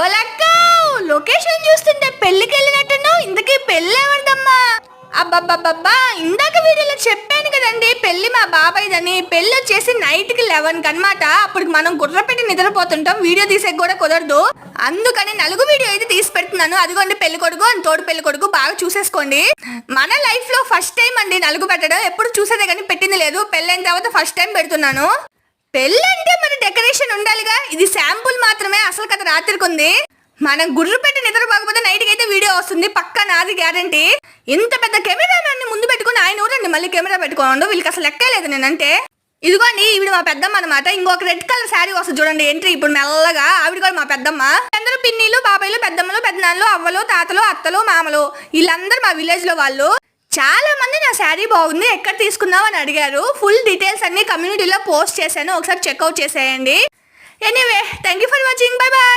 ఓలక్క location చూస్తుంటే పెళ్ళికి వెళ్ళినట్టున్నావు. ఇంతకీ పెళ్ళి ఎవరిదమ్మా? అబ్బబ్బబ్బబ్బా, ఇందాక వీడియోలో చెప్పాను కదండి పెళ్లి మా బాబాయ్దని. పెళ్ళి వచ్చేసి నైట్కి 11 అనమాట. అప్పటికి మనం గుర్ర పెట్టి నిద్రపోతుంటాం, వీడియో తీసే కూడా కుదరదు. అందుకని నలుగు వీడియో అయితే తీసి పెడుతున్నాను. అదిగోండి పెళ్లి కొడుకు అని తోడు పెళ్లి కొడుకు, బాగా చూసేసుకోండి. మన లైఫ్ లో ఫస్ట్ టైం అండి నలుగు పెట్టడం. ఎప్పుడు చూసేదే కానీ పెట్టింది లేదు. పెళ్ళైన తర్వాత ఫస్ట్ టైం పెడుతున్నాను. పెళ్ళి అంటే మన డెకరేషన్ ఉండాలిగా. ఇది శాంపుల్ మాత్రమే, అసలు కథ రాత్రికి ఉంది. మనం గుర్రు పెట్టి నిద్రపోకపోతే నైట్కి అయితే వీడియో వస్తుంది పక్కా, నాది గ్యారంటీ. ఇంత పెద్ద కెమెరామ్యాన్ని ముందు పెట్టుకుని ఆయన ఊరండి మళ్ళీ కెమెరా పెట్టుకోండు. వీళ్ళకి అసలు లెక్కలేదు నేనంటే. ఇదిగోండి ఈవిడ మా పెద్దమ్మ అనమాట. ఇంకొక రెడ్ కలర్ శారీ వస్తుంది చూడండి ఎంట్రీ ఇప్పుడు మెల్లగా. ఆవిడ కూడా మా పెద్దమ్మ. అందరూ పిన్నిలు, బాబాయిలు, పెద్దమ్మలు, పెద్దనాన్నలు, అవ్వలు, తాతలు, అత్తలు, మామలు, వీళ్ళందరూ మా విలేజ్ లో వాళ్ళు. చాలా మంది నా శారీ బాగుంది ఎక్కడ తీసుకున్నావు అని అడిగారు. ఫుల్ డీటెయిల్స్ అన్ని కమ్యూనిటీలో పోస్ట్ చేశాను, ఒకసారి చెక్అవుట్ చేసేయండి. Anyway thank you for watching, bye bye.